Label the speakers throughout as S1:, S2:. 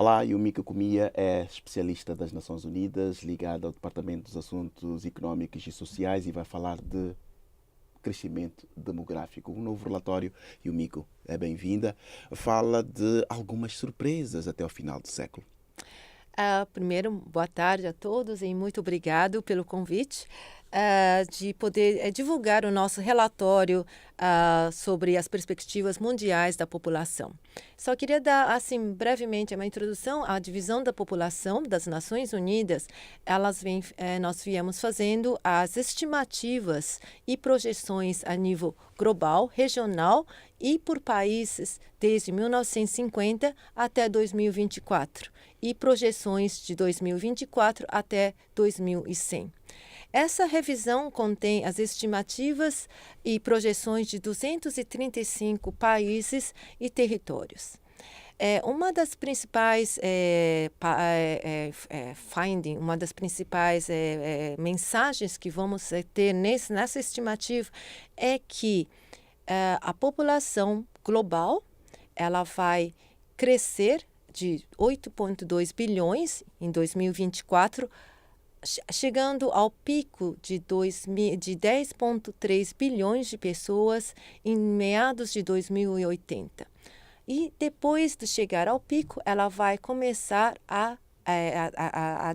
S1: Olá, Yumika Kumia é especialista das Nações Unidas, ligada ao Departamento dos Assuntos Económicos e Sociais e vai falar de crescimento demográfico. Um novo relatório, Yumiko, é bem-vinda, fala de algumas surpresas até o final do século.
S2: Primeiro, boa tarde a todos e muito obrigado pelo convite de poder divulgar o nosso relatório sobre as perspectivas mundiais da população. Só queria dar, assim, brevemente uma introdução à divisão da população das Nações Unidas. Nós viemos fazendo as estimativas e projeções a nível global, regional e por países desde 1950 até 2024 e projeções de 2024 até 2100. Essa revisão contém as estimativas e projeções de 235 países e territórios. Uma das principais uma das principais mensagens que vamos ter nessa estimativa é que a população global ela vai crescer de 8,2 bilhões em 2024, chegando ao pico de 10,3 bilhões de pessoas em meados de 2080. E depois de chegar ao pico, ela vai começar a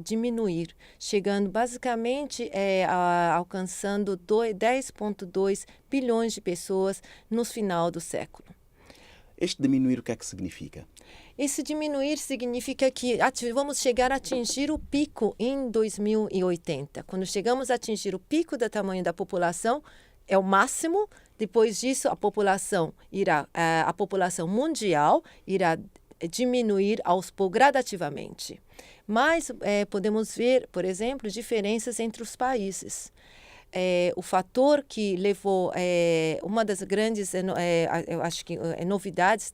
S2: diminuir, chegando basicamente alcançando 10,2 bilhões de pessoas no final do século.
S1: Este diminuir o que é que significa?
S2: Esse diminuir significa que vamos chegar a atingir o pico em 2080. Quando chegamos a atingir o pico do tamanho da população, é o máximo. Depois disso, a população mundial irá diminuir aos poucos gradativamente. Mas podemos ver, por exemplo, diferenças entre os países. O fator que levou uma das grandes eu acho que novidades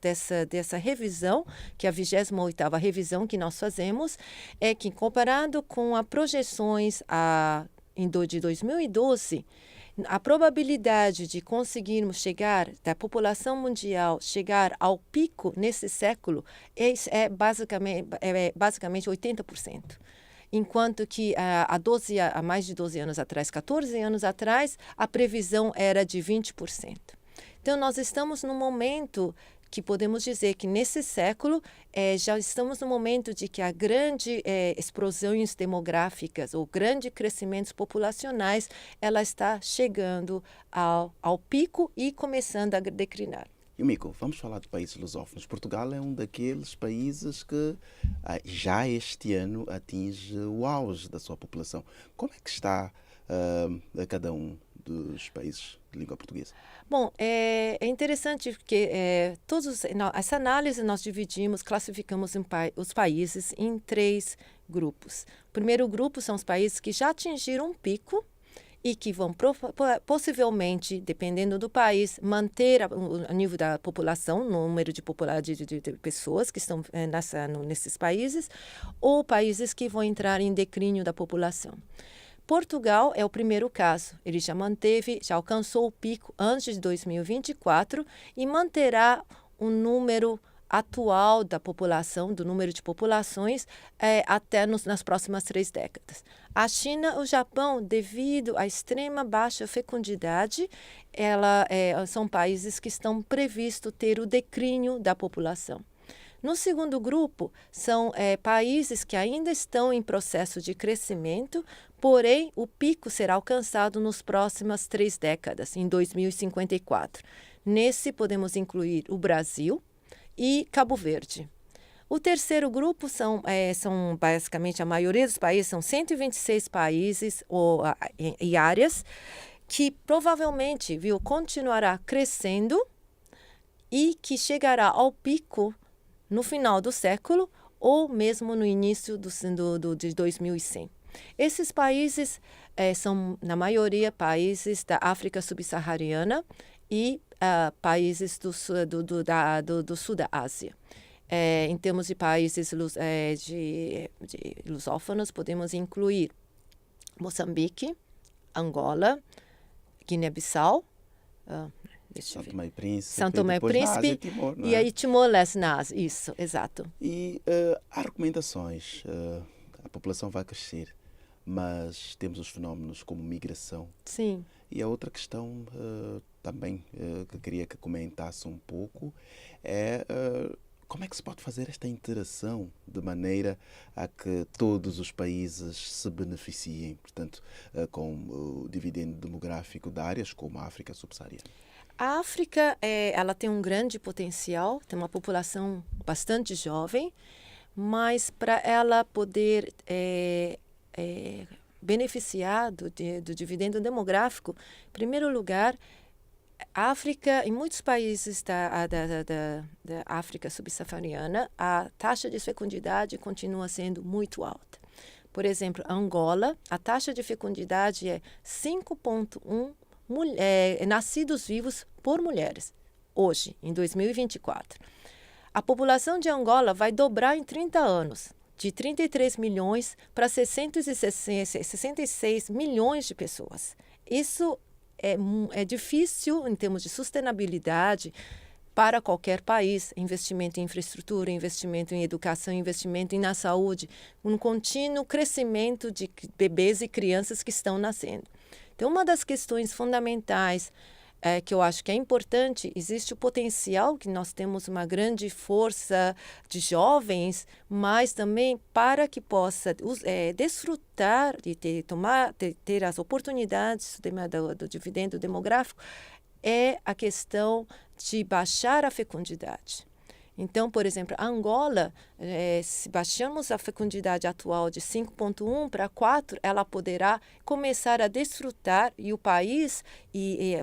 S2: dessa revisão, que é a 28ª revisão que nós fazemos, é que comparado com as projeções de 2012, a probabilidade de conseguirmos da população mundial chegar ao pico nesse século é basicamente 80%. Enquanto que há mais de 12 anos atrás, 14 anos atrás, a previsão era de 20%. Então, nós estamos num momento que podemos dizer que nesse século já estamos no momento de que a grande explosões demográficas ou grandes crescimentos populacionais, ela está chegando ao pico e começando a declinar.
S1: Yumiko, vamos falar de países lusófonos. Portugal é um daqueles países que já este ano atinge o auge da sua população. Como é que está a cada um dos países de língua portuguesa?
S2: Bom, é interessante porque essa análise nós classificamos os países em 3 grupos. O primeiro grupo são os países que já atingiram um pico e que vão possivelmente, dependendo do país, manter o nível da população, o número de pessoas que estão nesses países, ou países que vão entrar em declínio da população. Portugal é o primeiro caso. Ele já alcançou o pico antes de 2024 e manterá um número atual da população, do número de populações, até nas próximas 3 décadas. A China e o Japão, devido à extrema baixa fecundidade, são países que estão previstos ter o declínio da população. No segundo grupo, são países que ainda estão em processo de crescimento, porém, o pico será alcançado nas próximas 3 décadas, em 2054. Nesse, podemos incluir o Brasil e Cabo Verde. O terceiro grupo são basicamente a maioria dos países, são 126 países e áreas que provavelmente continuará crescendo e que chegará ao pico no final do século ou mesmo no início de 2100. Esses países são, na maioria, países da África subsaariana e países do sul da Ásia. Em termos de países de lusófonos, podemos incluir Moçambique, Angola, Guiné-Bissau,
S1: São Tomé e Príncipe,
S2: São Tomé e
S1: depois na Ásia,
S2: Príncipe
S1: Timor, não
S2: e
S1: é?
S2: aí Timor-Leste na Ásia. Isso, exato.
S1: E há recomendações. A população vai crescer, mas temos os fenómenos como migração.
S2: Sim.
S1: E a outra questão também que queria que comentasse um pouco é como é que se pode fazer esta interação de maneira a que todos os países se beneficiem, portanto, com o dividendo demográfico de áreas como a África subsaariana.
S2: A África, ela tem um grande potencial, tem uma população bastante jovem, mas para ela poder beneficiar do dividendo demográfico, em primeiro lugar, a África, em muitos países da África subsaariana, a taxa de fecundidade continua sendo muito alta. Por exemplo, Angola, a taxa de fecundidade é 5,1 nascidos vivos por mulheres, hoje, em 2024. A população de Angola vai dobrar em 30 anos, de 33 milhões para 666 milhões de pessoas. Isso é difícil em termos de sustentabilidade para qualquer país. Investimento em infraestrutura, investimento em educação, investimento na saúde, um contínuo crescimento de bebês e crianças que estão nascendo. Então, uma das questões fundamentais que eu acho que é importante, existe o potencial que nós temos uma grande força de jovens, mas também para que possa desfrutar de ter as oportunidades do dividendo demográfico, é a questão de baixar a fecundidade. Então, por exemplo, a Angola, se baixamos a fecundidade atual de 5,1 para 4, ela poderá começar a desfrutar e o país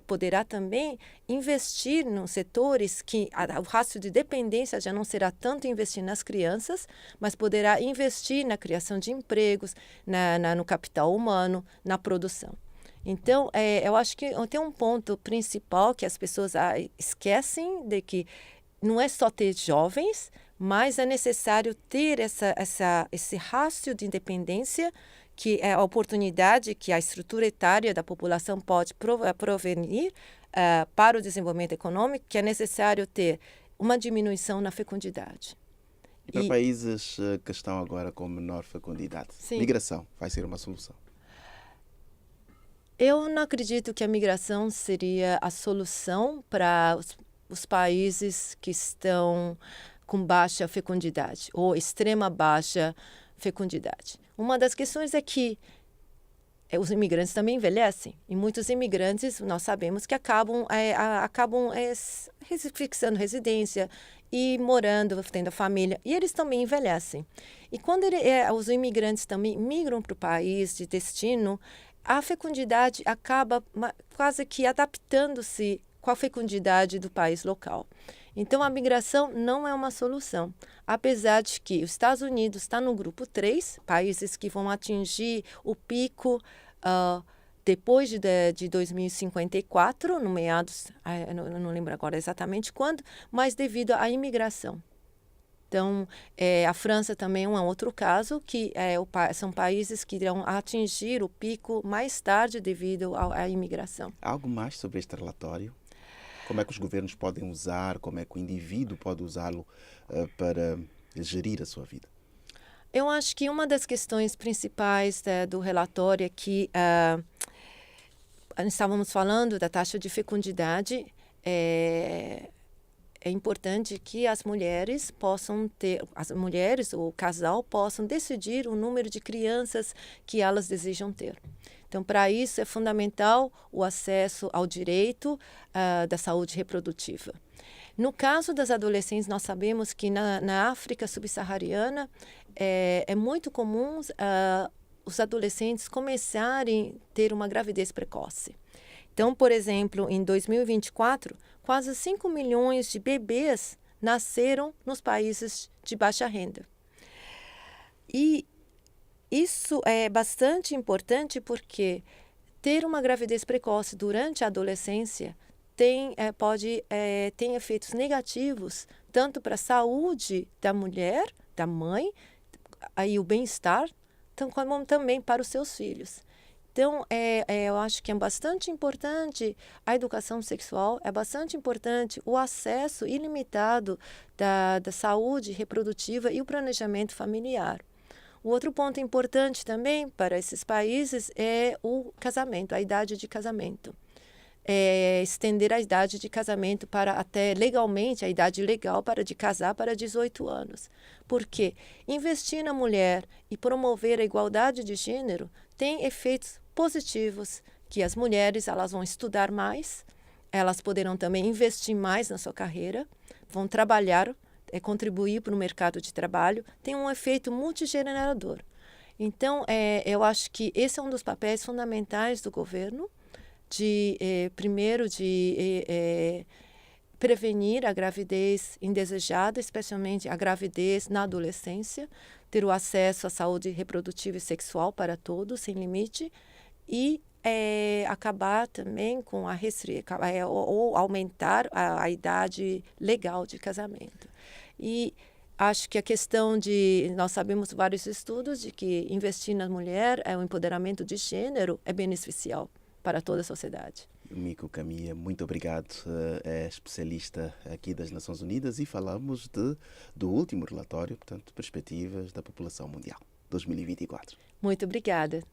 S2: poderá também investir nos setores que o rastro de dependência já não será tanto investir nas crianças, mas poderá investir na criação de empregos, no capital humano, na produção. Então, eu acho que tem um ponto principal que as pessoas esquecem de que não é só ter jovens, mas é necessário ter esse rastro de independência, que é a oportunidade que a estrutura etária da população pode provenir para o desenvolvimento econômico, que é necessário ter uma diminuição na fecundidade.
S1: E para países que estão agora com menor fecundidade,
S2: sim,
S1: migração vai ser uma solução?
S2: Eu não acredito que a migração seria a solução para os países que estão com baixa fecundidade ou extrema baixa fecundidade. Uma das questões é que os imigrantes também envelhecem e muitos imigrantes nós sabemos que acabam fixando residência e morando, tendo família, e eles também envelhecem. E quando os imigrantes também migram para o país de destino, a fecundidade acaba quase que adaptando-se com a fecundidade do país local. Então, a migração não é uma solução, apesar de que os Estados Unidos está no grupo 3, países que vão atingir o pico depois de 2054, no meados, eu não lembro agora exatamente quando, mas devido à imigração. Então, a França também é um outro caso, que são países que irão atingir o pico mais tarde devido à imigração.
S1: Algo mais sobre este relatório? Como é que os governos podem usar, como é que o indivíduo pode usá-lo para gerir a sua vida?
S2: Eu acho que uma das questões principais do relatório é que estávamos falando da taxa de fecundidade. É importante que as mulheres ou o casal possam decidir o número de crianças que elas desejam ter. Então, para isso é fundamental o acesso ao direito da saúde reprodutiva. No caso das adolescentes, nós sabemos que na África subsaariana é muito comum os adolescentes começarem a ter uma gravidez precoce. Então, por exemplo, em 2024, quase 5 milhões de bebês nasceram nos países de baixa renda. E isso é bastante importante porque ter uma gravidez precoce durante a adolescência tem efeitos negativos tanto para a saúde da mulher, da mãe, aí o bem-estar, como também para os seus filhos. Então, eu acho que é bastante importante a educação sexual, é bastante importante o acesso ilimitado da saúde reprodutiva e o planejamento familiar. O outro ponto importante também para esses países é o casamento, a idade de casamento. Estender a idade de casamento para até legalmente, a idade legal para de casar para 18 anos. Porque investir na mulher e promover a igualdade de gênero tem efeitos positivos, que as mulheres elas vão estudar mais, elas poderão também investir mais na sua carreira, vão trabalhar, contribuir para o mercado de trabalho, tem um efeito multigenerador. Então, eu acho que esse é um dos papéis fundamentais do governo, primeiro, de prevenir a gravidez indesejada, especialmente a gravidez na adolescência, ter o acesso à saúde reprodutiva e sexual para todos, sem limite, e acabar também com ou aumentar a idade legal de casamento. E acho que a questão nós sabemos vários estudos de que investir na mulher, o empoderamento de gênero é beneficial para toda a sociedade.
S1: Yumiko Kamiya, muito obrigado. É especialista aqui das Nações Unidas e falamos do último relatório, portanto, Perspectivas da População Mundial, 2024.
S2: Muito obrigada.